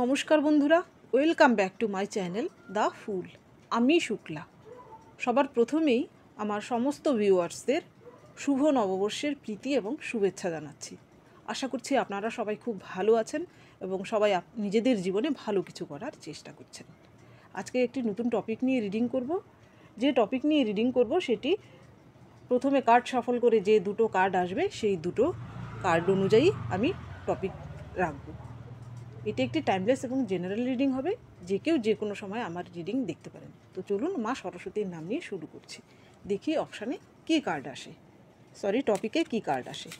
নমস্কার বন্ধুরা, welcome back to my channel the full. আমি শুক্লা। সবার প্রথমেই আমার সমস্ত ভিউয়ার্সদের শুভ নববর্ষের প্রীতি এবং শুভেচ্ছা জানাচ্ছি। আশা করছি আপনারা সবাই খুব ভালো আছেন এবং সবাই নিজেদের জীবনে ভালো কিছু করার চেষ্টা করছেন। আজকে একটি নতুন টপিক নিয়ে রিডিং করব। যে টপিক নিয়ে রিডিং করব সেটি প্রথমে কার্ড শাফল করে যে দুটো কার্ড আসবে সেই দুটো কার্ড অনুযায়ী আমি টপিক রাখব। এটি একটি টাইমলেস এবং জেনারেল রিডিং হবে, যে কেউ যে কোনো সময় আমার রিডিং দেখতে পারেন। তো চলুন মা সরস্বতীর নাম নিয়ে শুরু করছি। দেখি অপশানে কী কার্ড আসে, টপিকে কী কার্ড আসে।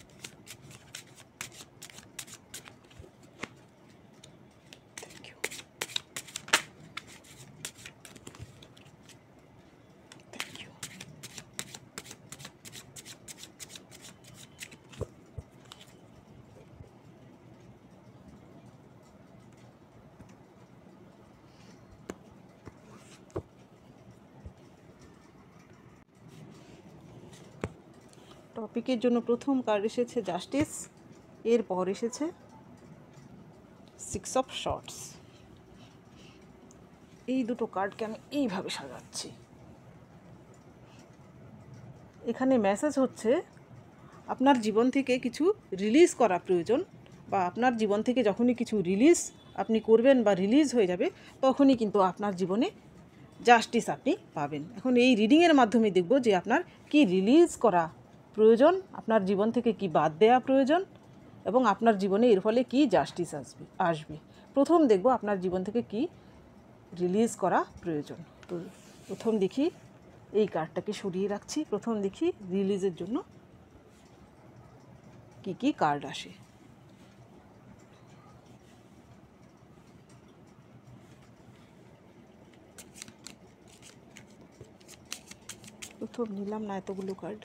টপিকের জন্য প্রথম কার্ড এসেছে জাস্টিস, এরপর এসেছে 6 অফ শর্টস। এই দুটো কার্ডকে আমি এইভাবে সাজাচ্ছি। এখানে মেসেজ হচ্ছে আপনার জীবন থেকে কিছু রিলিজ করা প্রয়োজন, বা আপনার জীবন থেকে যখনই কিছু রিলিজ আপনি করবেন বা রিলিজ হয়ে যাবে তখনই কিন্তু আপনার জীবনে জাস্টিস আপনি পাবেন। এখন এই রিডিংয়ের মাধ্যমে দেখব যে আপনার কি রিলিজ করা প্রয়োজন, আপনার জীবন থেকে কি বাদ দেওয়া প্রয়োজন এবং আপনার জীবনে এর ফলে কি জাস্টিস আসবে। প্রথম দেখব আপনার জীবন থেকে কি রিলিজ করা প্রয়োজন। তো প্রথম দেখি, এই কার্ডটাকে সরিয়ে রাখছি। প্রথম দেখি রিলিজের জন্য কি কি কার্ড আসে। প্রথম নিলাম না এতগুলো কার্ড।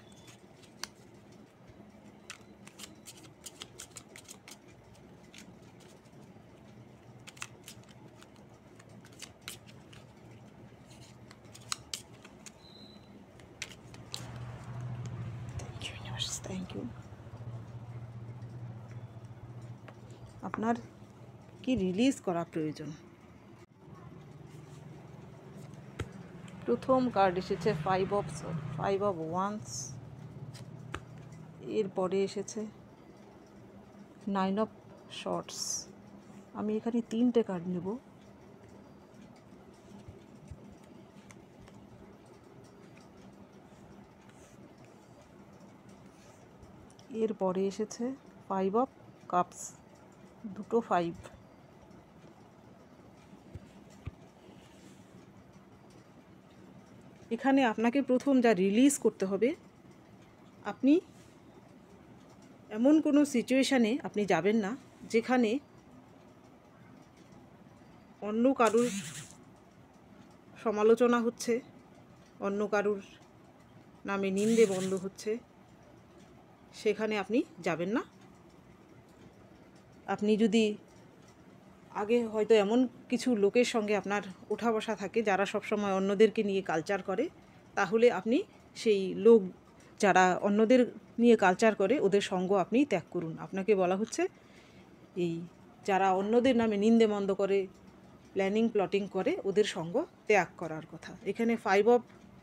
Thank you. আপনার কি রিলিজ করা প্রয়োজন। প্রথম কার্ড এসেছে ফাইভ অফ ওয়ান্স, এরপরে এসেছে 9 অফ শর্টস। আমি এখানে 3টে কার্ড নেব। এরপরে এসেছে 5 অফ কাপস, দুটো 5। এখানে আপনাকে প্রথম যা রিলিজ করতে হবে, আপনি এমন কোনো সিচুয়েশানে আপনি যাবেন না যেখানে অন্য কারুর সমালোচনা হচ্ছে, অন্য কারুর নামে নিন্দে বন্ধ হচ্ছে, সেখানে আপনি যাবেন না। আপনি যদি আগে হয়তো এমন কিছু লোকের সঙ্গে আপনার ওঠা বসা থাকে যারা সবসময় অন্যদেরকে নিয়ে কালচার করে, তাহলে আপনি সেই লোক যারা অন্যদের নিয়ে কালচার করে ওদের সঙ্গ আপনি ত্যাগ করুন। আপনাকে বলা হচ্ছে এই যারা অন্যদের নামে নিন্দে মন্দ করে, প্ল্যাটিং করে, ওদের সঙ্গ ত্যাগ করার কথা। এখানে 5 অফ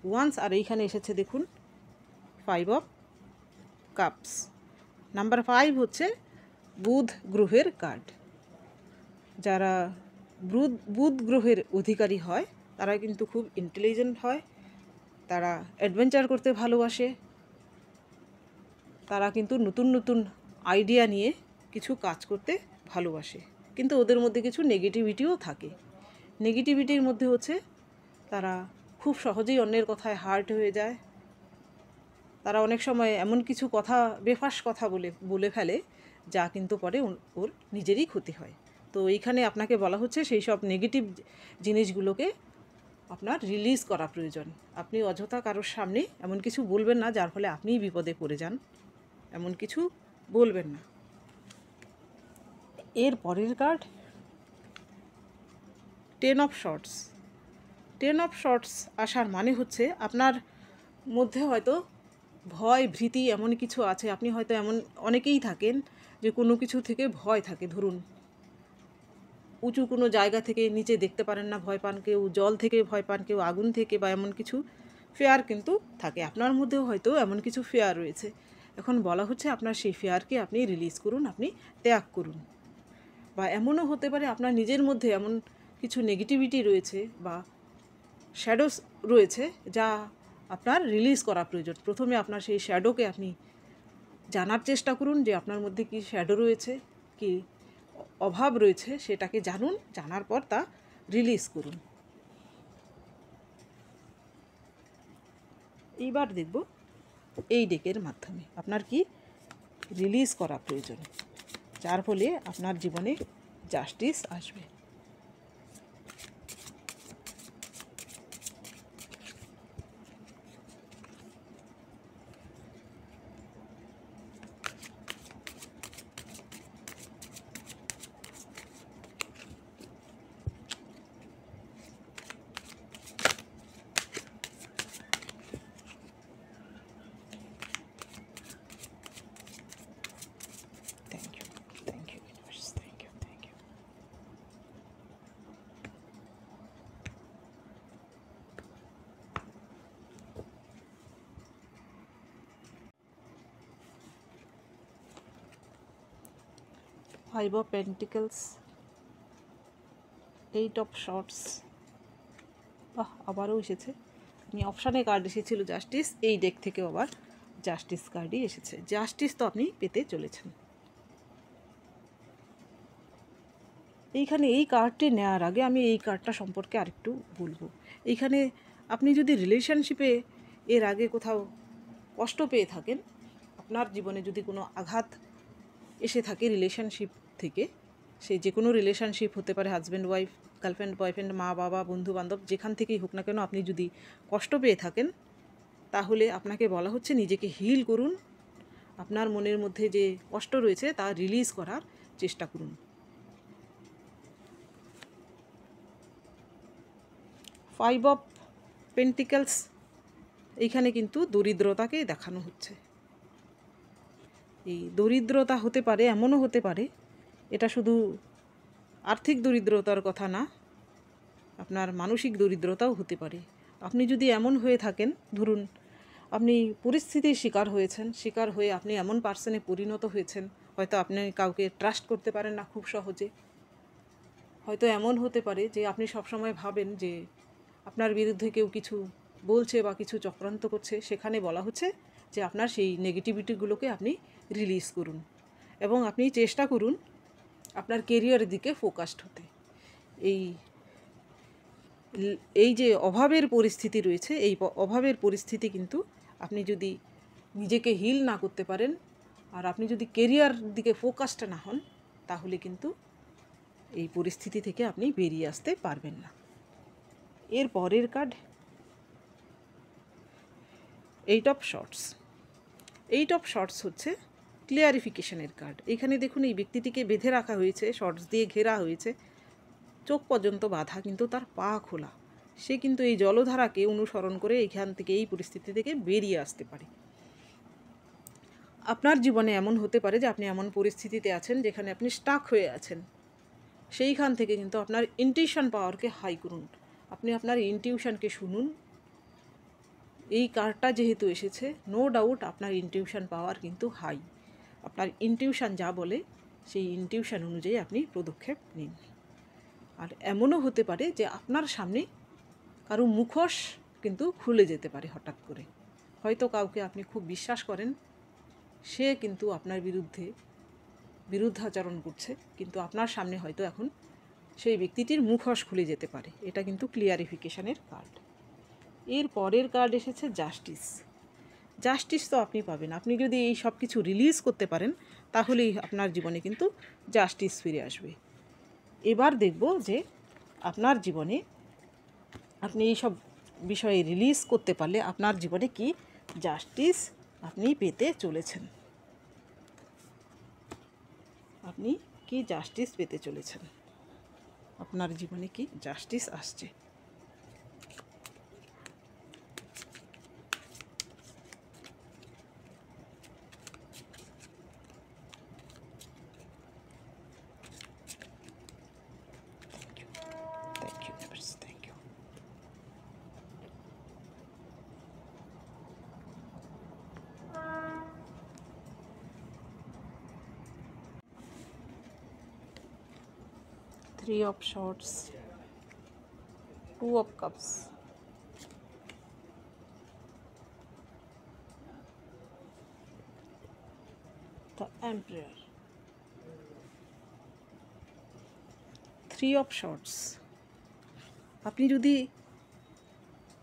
ওয়ান্স আর এইখানে এসেছে দেখুন 5 অফ কাপস। নাম্বার 5 হচ্ছে বুধ গ্রহের কার্ড। যারা বুধ গ্রহের অধিকারী হয় তারা কিন্তু খুব ইন্টেলিজেন্ট হয়, তারা অ্যাডভেঞ্চার করতে ভালোবাসে, তারা কিন্তু নতুন নতুন আইডিয়া নিয়ে কিছু কাজ করতে ভালোবাসে, কিন্তু ওদের মধ্যে কিছু নেগেটিভিটিও থাকে। নেগেটিভিটির মধ্যে হচ্ছে তারা খুব সহজেই অন্যের কথায় হার্ট হয়ে যায়। তারা অনেক সময় এমন কিছু কথা, বেফাস কথা বলে ফেলে যা কিন্তু পরে ওর নিজেরই ক্ষতি হয়। তো এইখানে আপনাকে বলা হচ্ছে সেই সব নেগেটিভ জিনিসগুলোকে আপনার রিলিজ করা প্রয়োজন। আপনি অযথা কারোর সামনে এমন কিছু বলবেন না যার ফলে আপনিই বিপদে পড়ে যান, এমন কিছু বলবেন না। এর পরের card 10 of swords. 10 of swords আসার মানে হচ্ছে আপনার মধ্যে হয়তো ভয় ভীতি এমন কিছু আছে। আপনি হয়তো এমন অনেকেই থাকেন যে কোনো কিছু থেকে ভয় থাকে। ধরুন উঁচু কোনো জায়গা থেকে নিচে দেখতে পারেন না, ভয় পান, কেউ জল থেকে ভয় পান, কেউ আগুন থেকে, বা এমন কিছু ফেয়ার কিন্তু থাকে। আপনার মধ্যেও হয়তো এমন কিছু ফেয়ার রয়েছে। এখন বলা হচ্ছে আপনার সেই ফেয়ারকে আপনি রিলিজ করুন, আপনি ত্যাগ করুন। বা এমনও হতে পারে আপনার নিজের মধ্যে এমন কিছু নেগেটিভিটি রয়েছে বা শ্যাডোস রয়েছে যা আপনার রিলিজ করা প্রয়োজন। প্রথমে আপনার সেই শ্যাডোকে আপনি জানার চেষ্টা করুন যে আপনার মধ্যে কী শ্যাডো রয়েছে, কী অভাব রয়েছে, সেটাকে জানুন। জানার পর তা রিলিজ করুন। এইবার দেখব এই ডেকের মাধ্যমে আপনার কি রিলিজ করা প্রয়োজন, যার ফলে আপনার জীবনে জাস্টিস আসবে। Thank you, universe. Thank you. Thank you. Five of Pentacles, Eight of Swords, আবারও এসেছে। আমি অপশানে কার্ড এসেছিল জাস্টিস, এই ডেক থেকেও আবার জাস্টিস কার্ডই এসেছে। জাস্টিস তো আপনি পেতে চলেছেন। এইখানে এই কার্ডটি নেওয়ার আগে আমি এই কার্ডটা সম্পর্কে আরেকটু বলবো। এইখানে আপনি যদি রিলেশনশিপে এর আগে কোথাও কষ্ট পেয়ে থাকেন, আপনার জীবনে যদি কোনো আঘাত এসে থাকে রিলেশনশিপ থেকে, সেই যে কোনো রিলেশনশিপ হতে পারে, হাজব্যান্ড ওয়াইফ, গার্লফ্রেন্ড বয়ফ্রেন্ড, মা বাবা, বন্ধু বান্ধব, যেখান থেকেই হোক না কেন, আপনি যদি কষ্ট পেয়ে থাকেন, তাহলে আপনাকে বলা হচ্ছে নিজেকে হিল করুন। আপনার মনের মধ্যে যে কষ্ট রয়েছে তা রিলিজ করার চেষ্টা করুন। ফাইভ অফ পেন্টিকলস, এইখানে কিন্তু দরিদ্রতাকে দেখানো হচ্ছে। এই দরিদ্রতা হতে পারে, এমনও হতে পারে, এটা শুধু আর্থিক দরিদ্রতার কথা না, আপনার মানসিক দরিদ্রতাও হতে পারে। আপনি যদি এমন হয়ে থাকেন, ধরুন আপনি পরিস্থিতির শিকার হয়েছেন, শিকার হয়ে আপনি এমন পার্সনে পরিণত হয়েছেন, হয়তো আপনি কাউকে ট্রাস্ট করতে পারেন না খুব সহজে। হয়তো এমন হতে পারে যে আপনি সবসময় ভাবেন যে আপনার বিরুদ্ধে কেউ কিছু বলছে বা কিছু চক্রান্ত করছে। সেখানে বলা হচ্ছে যে আপনার সেই নেগেটিভিটিগুলোকে আপনি রিলিজ করুন এবং আপনি চেষ্টা করুন আপনার কেরিয়ারের দিকে ফোকাসড হতে। এই যে অভাবের পরিস্থিতি রয়েছে, এই অভাবের পরিস্থিতি কিন্তু আপনি যদি নিজেকে হিল না করতে পারেন আর আপনি যদি কেরিয়ার দিকে ফোকাসড না হন, তাহলে কিন্তু এই পরিস্থিতি থেকে আপনি বেরিয়ে আসতে পারবেন না। এর পরের card eight of swords. Eight of swords হচ্ছে ক্লিয়ারিফিকেশনের কার্ড। এখানে দেখুন এই ব্যক্তিটিকে বেঁধে রাখা হয়েছে, শর্টস দিয়ে ঘেরা হয়েছে, চোখ পর্যন্ত বাঁধা, কিন্তু তার পা খোলা। সে কিন্তু এই জলধারাকে অনুসরণ করে এইখান থেকে, এই পরিস্থিতি থেকে বেরিয়ে আসতে পারে। আপনার জীবনে এমন হতে পারে যে আপনি এমন পরিস্থিতিতে আছেন যেখানে আপনি স্টাক হয়ে আছেন। সেইখান থেকে কিন্তু আপনার ইনটিউশন পাওয়ারকে হাই করুন। আপনি আপনার ইনটিউশনকে শুনুন। এই কার্ডটা যেহেতু এসেছে, নো ডাউট আপনার ইনটিউশন পাওয়ার কিন্তু হাই। আপনার ইনটিউশন যা বলে সেই ইনটিউশন অনুযায়ী আপনি পদক্ষেপ নিন। আর এমনও হতে পারে যে আপনার সামনে কারো মুখোশ কিন্তু খুলে যেতে পারে হঠাৎ করে। হয়তো কাউকে আপনি খুব বিশ্বাস করেন, সে কিন্তু আপনার বিরুদ্ধাচরণ করছে, কিন্তু আপনার সামনে হয়তো এখন সেই ব্যক্তিটির মুখোশ খুলে যেতে পারে। এটা কিন্তু ক্লিয়ারিফিকেশনের কার্ড। এর পরের কার্ড এসেছে জাস্টিস। জাস্টিস তো আপনি পাবেন। আপনি যদি এই সব কিছু রিলিজ করতে পারেন, তাহলেই আপনার জীবনে কিন্তু জাস্টিস ফিরে আসবে। এবার দেখব যে আপনার জীবনে আপনি এই সব বিষয়ে রিলিজ করতে পারলে আপনার জীবনে কি জাস্টিস আপনি পেতে চলেছেন। আপনি কি জাস্টিস পেতে চলেছেন, আপনার জীবনে কি জাস্টিস আসছে। 3 of Swords, 2 of Cups, the Emperor, 3 of Swords। আপনি যদি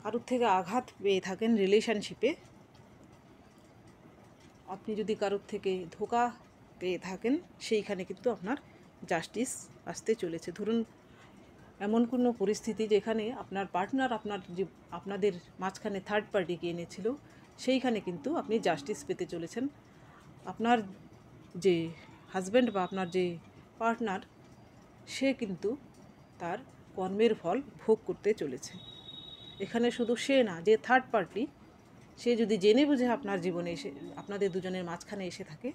কারোর থেকে আঘাত পেয়ে থাকেন রিলেশনশিপে, আপনি যদি কারোর থেকে ধোঁকা পেয়ে থাকেন, সেইখানে কিন্তু আপনার জাস্টিস আসতে চলেছে। ধরুন এমন কোনো পরিস্থিতি যেখানে আপনার পার্টনার আপনাদের মাঝখানে থার্ড পার্টিকে এনেছিল, সেইখানে কিন্তু আপনি জাস্টিস পেতে চলেছেন। আপনার যে হাজব্যান্ড বা আপনার যে পার্টনার, সে কিন্তু তার কর্মের ফল ভোগ করতে চলেছে। এখানে শুধু সে না, যে থার্ড পার্টি, সে যদি জেনে বুঝে আপনার জীবনে এসে আপনাদের দুজনের মাঝখানে এসে থাকে,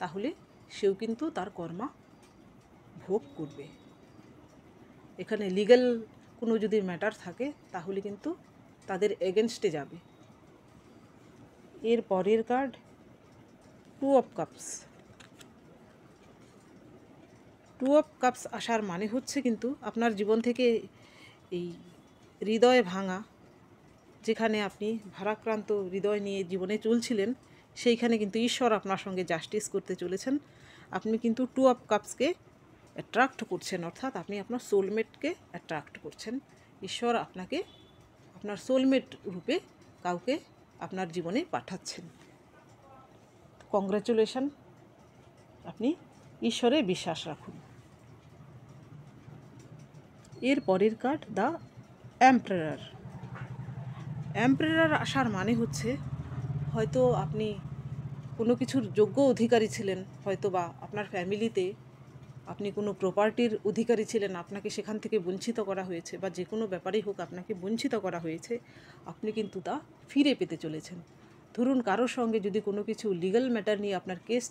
তাহলে সেও কিন্তু তার কর্মা ভোগ করবে। এখানে লিগ্যাল কোনো যদি ম্যাটার থাকে, তাহলে কিন্তু তাদের এগেনস্টে যাবে। এর পরের card 2 of cups. 2 of cups আসার মানে হচ্ছে কিন্তু আপনার জীবন থেকে এই হৃদয় ভাঙা, যেখানে আপনি ভারাক্রান্ত হৃদয় নিয়ে জীবনে চলছিলেন, সেইখানে কিন্তু ঈশ্বর আপনার সঙ্গে জাস্টিস করতে চলেছেন। আপনি কিন্তু 2 অফ কাপসকে অ্যাট্রাক্ট করছেন, অর্থাৎ আপনি আপনার সোলমেটকে অ্যাট্রাক্ট করছেন। ঈশ্বর আপনাকে আপনার সোলমেট রূপে কাউকে আপনার জীবনে পাঠাচ্ছেন। কংগ্রাচুলেশন, আপনি ঈশ্বরে বিশ্বাস রাখুন। এর পরের কার্ড দ্য এম্পারার। এম্পারার আসার মানে হচ্ছে হয়তো আপনি কোনো কিছুর যোগ্য অধিকারী ছিলেন, হয়তো বা আপনার ফ্যামিলিতে আপনি কোনো প্রপার্টির অধিকারী ছিলেন, আপনাকে সেখান থেকে বঞ্চিত করা হয়েছে, বা যে কোনো ব্যাপারেই হোক আপনাকে বঞ্চিত করা হয়েছে, আপনি কিন্তু তা ফিরে পেতে চলেছেন। ধরুন কারোর সঙ্গে যদি কোনো কিছু লিগ্যাল ম্যাটার নিয়ে আপনার কেস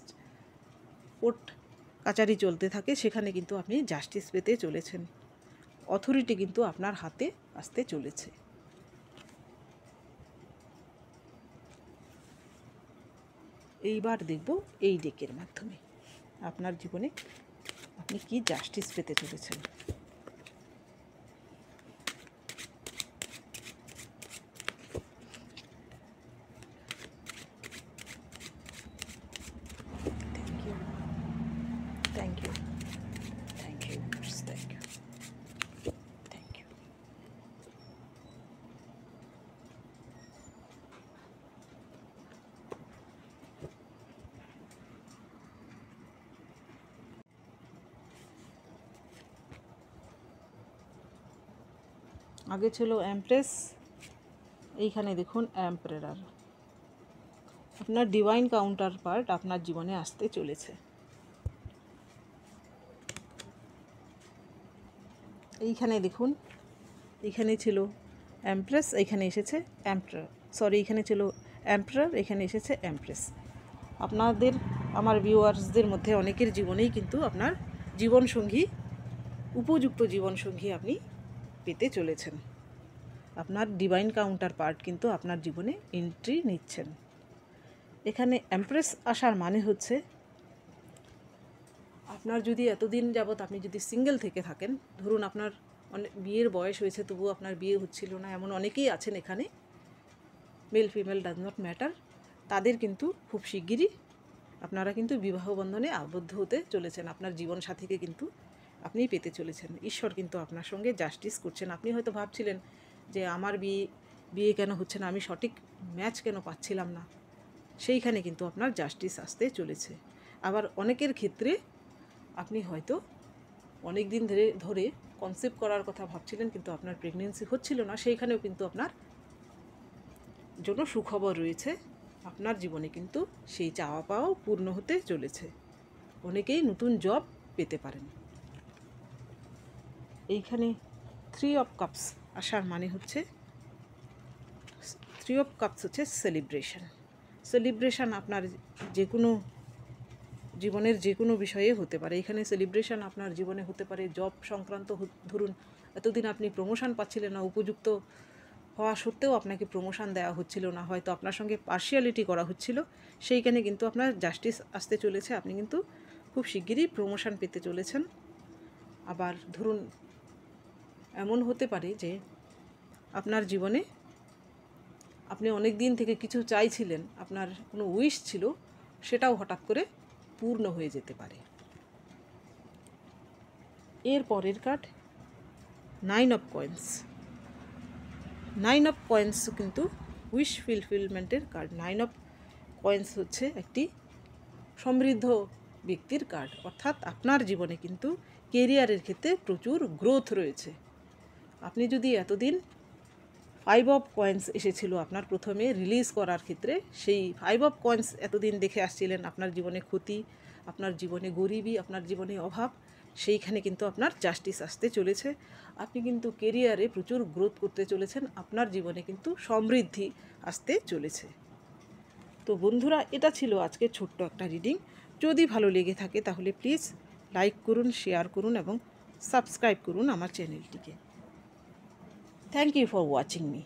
কোর্ট কাচারি চলতে থাকে, সেখানে কিন্তু আপনি জাস্টিস পেতে চলেছেন। অথরিটি কিন্তু আপনার হাতে আসতে চলেছে। এইবার দেখব এই ডেকের মাধ্যমে আপনার জীবনে আপনি কি জাস্টিস পেতে চলেছেন। Thank you, thank you, thank you, thank you. আগে ছিল এমপ্রেস, এইখানে দেখুন এম্পারার। আপনার ডিভাইন কাউন্টার পার্ট আপনার জীবনে আসতে চলেছে। এইখানে দেখুন, এইখানে ছিল এমপ্রেস, এইখানে এসেছে এম্পারার, এইখানে ছিল এম্পারার, এখানে এসেছে এমপ্রেস। আপনাদের আমার ভিউয়ার্সদের মধ্যে অনেকের জীবনেই কিন্তু আপনার জীবনসঙ্গী, উপযুক্ত জীবনসঙ্গী আপনি পেতে চলেছেন। আপনার ডিভাইন কাউন্টার পার্ট কিন্তু আপনার জীবনে এন্ট্রি নিচ্ছেন। এখানে এমপ্রেস আসার মানে হচ্ছে আপনার যদি এতদিন যাবৎ আপনি যদি সিঙ্গেল থেকে থাকেন, ধরুন আপনার বিয়ের বয়স হয়েছে তবুও আপনার বিয়ে হচ্ছিল না, এমন অনেকেই আছেন এখানে, male female does not matter, তাদের কিন্তু খুব শিগগিরই আপনারা কিন্তু বিবাহ বন্ধনে আবদ্ধ হতে চলেছেন। আপনার জীবনসাথীকে কিন্তু আপনি পেতে চলেছেন। ঈশ্বর কিন্তু আপনার সঙ্গে জাস্টিস করছেন। আপনি হয়তো ভাবছিলেন যে আমার বিয়ে কেন হচ্ছে না, আমি সঠিক ম্যাচ কেন পাচ্ছিলাম না, সেইখানে কিন্তু আপনার জাস্টিস আসতে চলেছে। আবার অনেকের ক্ষেত্রে আপনি হয়তো অনেক দিন ধরে কনসেপ্ট করার কথা ভাবছিলেন, কিন্তু আপনার প্রেগনেন্সি হচ্ছিল না, সেইখানেও কিন্তু আপনার জন্য সুখবর রয়েছে। আপনার জীবনে কিন্তু সেই চাওয়া পাওয়াও পূর্ণ হতে চলেছে। অনেকেই নতুন জব পেতে পারেন। এইখানে 3 অফ কাপস আসার মানে হচ্ছে 3 অফ কাপস হচ্ছে সেলিব্রেশন আপনার যে কোনো জীবনের যে কোনো বিষয়ে হতে পারে। এখানে সেলিব্রেশন আপনার জীবনে হতে পারে জব সংক্রান্ত। ধরুন এতদিন আপনি প্রমোশন পাচ্ছিলেন না, উপযুক্ত হওয়া সত্ত্বেও আপনাকে প্রমোশন দেওয়া হচ্ছিল না, হয়তো আপনার সঙ্গে পার্শিয়ালিটি করা হচ্ছিল, সেইখানে কিন্তু আপনার জাস্টিস আসতে চলেছে। আপনি কিন্তু খুব শিগগিরই প্রমোশন পেতে চলেছেন। আবার ধরুন এমন হতে পারে যে আপনার জীবনে আপনি অনেক দিন থেকে কিছু চাইছিলেন, আপনার কোনো উইশ ছিল, সেটাও হঠাৎ করে পূর্ণ হয়ে যেতে পারে। এর পরের card 9 of coins. 9 of coins কিন্তু উইশ ফুলফিলমেন্টের কার্ড। 9 অফ কয়েন্স হচ্ছে একটি সমৃদ্ধ ব্যক্তির কার্ড, অর্থাৎ আপনার জীবনে কিন্তু কেরিয়ারের ক্ষেত্রে প্রচুর গ্রোথ রয়েছে। আপনি যদি এতদিন 5 অফ কয়েন্স এসেছিল আপনার প্রথমে রিলিজ করার ক্ষেত্রে, সেই 5 অফ কয়েন্স এতদিন দেখে আসছিলেন, আপনার জীবনে ক্ষতি, আপনার জীবনে গরিবী, আপনার জীবনে অভাব, সেইখানে কিন্তু আপনার জাস্টিস আসতে চলেছে। আপনি কিন্তু কেরিয়ারে প্রচুর গ্রোথ করতে চলেছেন, আপনার জীবনে কিন্তু সমৃদ্ধি আসতে চলেছে। তো বন্ধুরা, এটা ছিল আজকে ছোট্ট একটা রিডিং। যদি ভালো লেগে থাকে তাহলে প্লিজ লাইক করুন, শেয়ার করুন এবং সাবস্ক্রাইব করুন আমার চ্যানেলটিকে। Thank you for watching me.